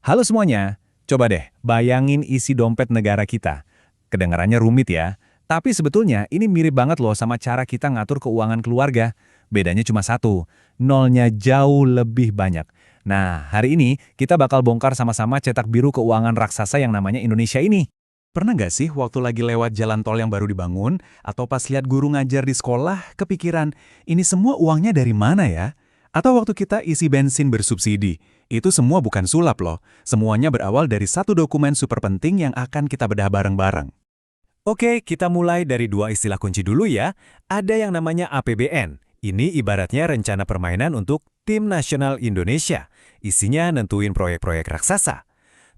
Halo semuanya, coba deh bayangin isi dompet negara kita. Kedengarannya rumit ya, tapi sebetulnya ini mirip banget loh sama cara kita ngatur keuangan keluarga. Bedanya cuma satu, nolnya jauh lebih banyak. Nah, hari ini kita bakal bongkar sama-sama cetak biru keuangan raksasa yang namanya Indonesia ini. Pernah nggak sih waktu lagi lewat jalan tol yang baru dibangun, atau pas lihat guru ngajar di sekolah, kepikiran, ini semua uangnya dari mana ya? Atau waktu kita isi bensin bersubsidi, itu semua bukan sulap loh. Semuanya berawal dari satu dokumen super penting yang akan kita bedah bareng-bareng. Oke, kita mulai dari dua istilah kunci dulu ya. Ada yang namanya APBN. Ini ibaratnya rencana permainan untuk Tim Nasional Indonesia. Isinya nentuin proyek-proyek raksasa.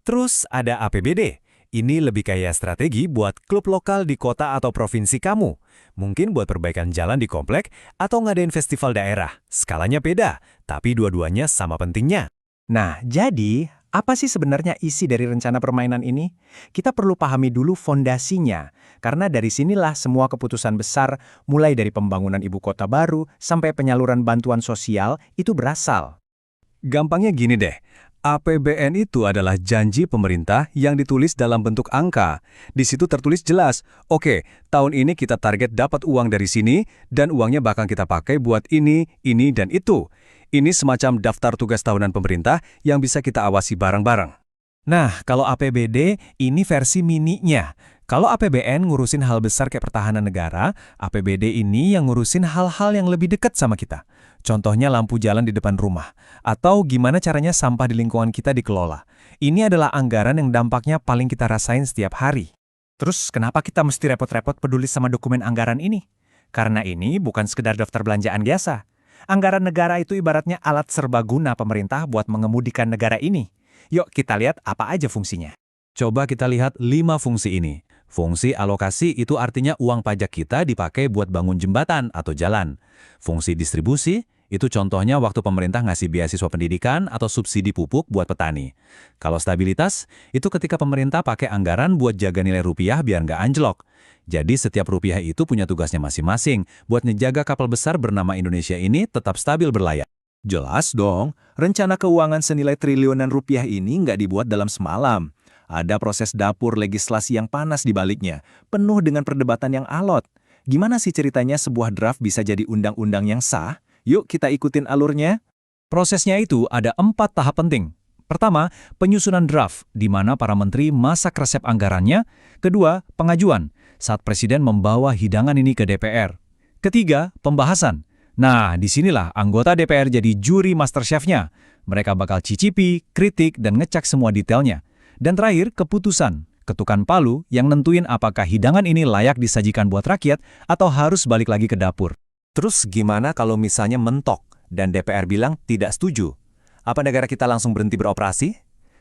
Terus ada APBD. Ini lebih kayak strategi buat klub lokal di kota atau provinsi kamu. Mungkin buat perbaikan jalan di komplek atau ngadain festival daerah. Skalanya beda, tapi dua-duanya sama pentingnya. Nah, jadi apa sih sebenarnya isi dari rencana permainan ini? Kita perlu pahami dulu fondasinya, karena dari sinilah semua keputusan besar, mulai dari pembangunan ibu kota baru sampai penyaluran bantuan sosial, itu berasal. Gampangnya gini deh, APBN itu adalah janji pemerintah yang ditulis dalam bentuk angka. Di situ tertulis jelas, oke, tahun ini kita target dapat uang dari sini, dan uangnya bakal kita pakai buat ini, dan itu. Ini semacam daftar tugas tahunan pemerintah yang bisa kita awasi bareng-bareng. Nah, kalau APBD, ini versi mininya. Kalau APBN ngurusin hal besar kayak pertahanan negara, APBD ini yang ngurusin hal-hal yang lebih dekat sama kita. Contohnya lampu jalan di depan rumah, atau gimana caranya sampah di lingkungan kita dikelola. Ini adalah anggaran yang dampaknya paling kita rasain setiap hari. Terus kenapa kita mesti repot-repot peduli sama dokumen anggaran ini? Karena ini bukan sekedar daftar belanjaan biasa. Anggaran negara itu ibaratnya alat serbaguna pemerintah buat mengemudikan negara ini. Yuk kita lihat apa aja fungsinya. Coba kita lihat 5 fungsi ini. Fungsi alokasi itu artinya uang pajak kita dipakai buat bangun jembatan atau jalan. Fungsi distribusi itu contohnya waktu pemerintah ngasih beasiswa pendidikan atau subsidi pupuk buat petani. Kalau stabilitas, itu ketika pemerintah pakai anggaran buat jaga nilai rupiah biar nggak anjlok. Jadi setiap rupiah itu punya tugasnya masing-masing buat ngejaga kapal besar bernama Indonesia ini tetap stabil berlayar. Jelas dong, rencana keuangan senilai triliunan rupiah ini nggak dibuat dalam semalam. Ada proses dapur legislasi yang panas di baliknya, penuh dengan perdebatan yang alot. Gimana sih ceritanya sebuah draft bisa jadi undang-undang yang sah? Yuk kita ikutin alurnya. Prosesnya itu ada 4 tahap penting. Pertama, penyusunan draft, di mana para menteri masak resep anggarannya. Kedua, pengajuan, saat Presiden membawa hidangan ini ke DPR. Ketiga, pembahasan. Nah, disinilah anggota DPR jadi juri MasterChef-nya. Mereka bakal cicipi, kritik, dan ngecek semua detailnya. Dan terakhir, keputusan, ketukan palu yang nentuin apakah hidangan ini layak disajikan buat rakyat atau harus balik lagi ke dapur. Terus gimana kalau misalnya mentok dan DPR bilang tidak setuju? Apa negara kita langsung berhenti beroperasi?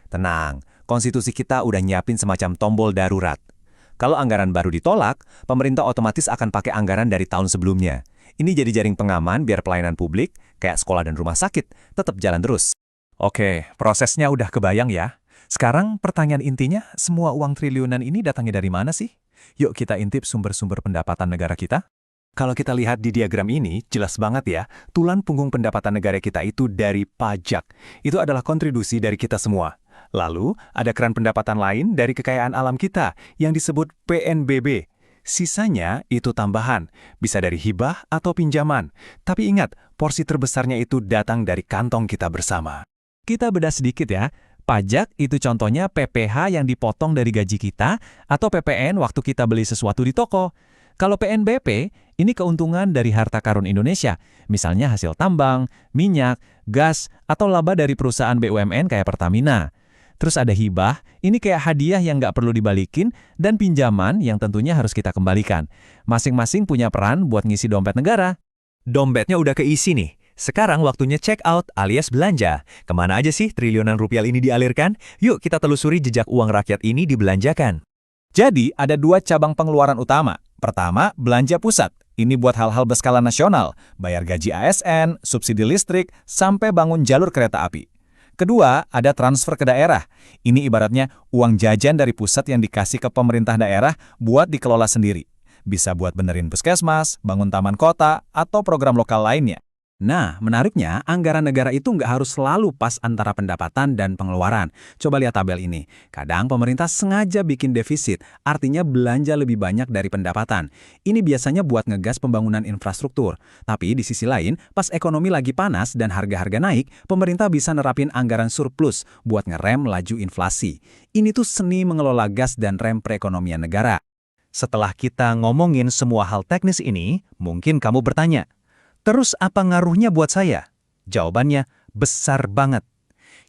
Tenang, konstitusi kita udah nyiapin semacam tombol darurat. Kalau anggaran baru ditolak, pemerintah otomatis akan pakai anggaran dari tahun sebelumnya. Ini jadi jaring pengaman biar pelayanan publik, kayak sekolah dan rumah sakit, tetap jalan terus. Oke, prosesnya udah kebayang ya. Sekarang pertanyaan intinya, semua uang triliunan ini datangnya dari mana sih? Yuk kita intip sumber-sumber pendapatan negara kita. Kalau kita lihat di diagram ini, jelas banget ya, tulang punggung pendapatan negara kita itu dari pajak. Itu adalah kontribusi dari kita semua. Lalu, ada keran pendapatan lain dari kekayaan alam kita yang disebut PNBB. Sisanya itu tambahan, bisa dari hibah atau pinjaman. Tapi ingat, porsi terbesarnya itu datang dari kantong kita bersama. Kita bedah sedikit ya. Pajak itu contohnya PPh yang dipotong dari gaji kita atau PPN waktu kita beli sesuatu di toko. Kalau PNBP, ini keuntungan dari harta karun Indonesia, misalnya hasil tambang, minyak, gas, atau laba dari perusahaan BUMN kayak Pertamina. Terus ada hibah, ini kayak hadiah yang nggak perlu dibalikin, dan pinjaman yang tentunya harus kita kembalikan. Masing-masing punya peran buat ngisi dompet negara. Dompetnya udah keisi nih. Sekarang waktunya check out alias belanja. Kemana aja sih triliunan rupiah ini dialirkan? Yuk kita telusuri jejak uang rakyat ini dibelanjakan. Jadi, ada 2 cabang pengeluaran utama. Pertama, belanja pusat. Ini buat hal-hal berskala nasional, bayar gaji ASN, subsidi listrik, sampai bangun jalur kereta api. Kedua, ada transfer ke daerah. Ini ibaratnya uang jajan dari pusat yang dikasih ke pemerintah daerah buat dikelola sendiri. Bisa buat benerin puskesmas, bangun taman kota, atau program lokal lainnya. Nah, menariknya, anggaran negara itu nggak harus selalu pas antara pendapatan dan pengeluaran. Coba lihat tabel ini. Kadang pemerintah sengaja bikin defisit, artinya belanja lebih banyak dari pendapatan. Ini biasanya buat ngegas pembangunan infrastruktur. Tapi di sisi lain, pas ekonomi lagi panas dan harga-harga naik, pemerintah bisa nerapin anggaran surplus buat ngerem laju inflasi. Ini tuh seni mengelola gas dan rem perekonomian negara. Setelah kita ngomongin semua hal teknis ini, mungkin kamu bertanya, terus apa ngaruhnya buat saya? Jawabannya besar banget.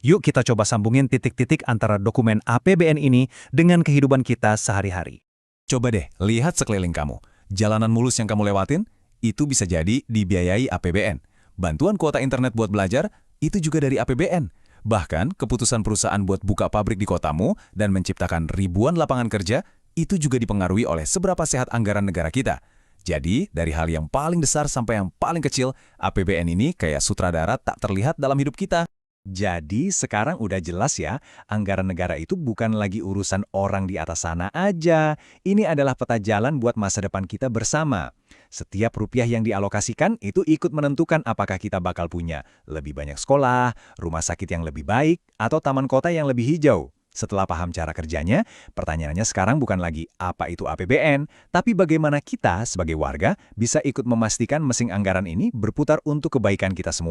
Yuk kita coba sambungin titik-titik antara dokumen APBN ini dengan kehidupan kita sehari-hari. Coba deh, lihat sekeliling kamu. Jalanan mulus yang kamu lewatin, itu bisa jadi dibiayai APBN. Bantuan kuota internet buat belajar, itu juga dari APBN. Bahkan, keputusan perusahaan buat buka pabrik di kotamu dan menciptakan ribuan lapangan kerja, itu juga dipengaruhi oleh seberapa sehat anggaran negara kita. Jadi, dari hal yang paling besar sampai yang paling kecil, APBN ini kayak sutradara tak terlihat dalam hidup kita. Jadi, sekarang udah jelas ya, anggaran negara itu bukan lagi urusan orang di atas sana aja. Ini adalah peta jalan buat masa depan kita bersama. Setiap rupiah yang dialokasikan itu ikut menentukan apakah kita bakal punya lebih banyak sekolah, rumah sakit yang lebih baik, atau taman kota yang lebih hijau. Setelah paham cara kerjanya, pertanyaannya sekarang bukan lagi apa itu APBN, tapi bagaimana kita sebagai warga bisa ikut memastikan mesin anggaran ini berputar untuk kebaikan kita semua.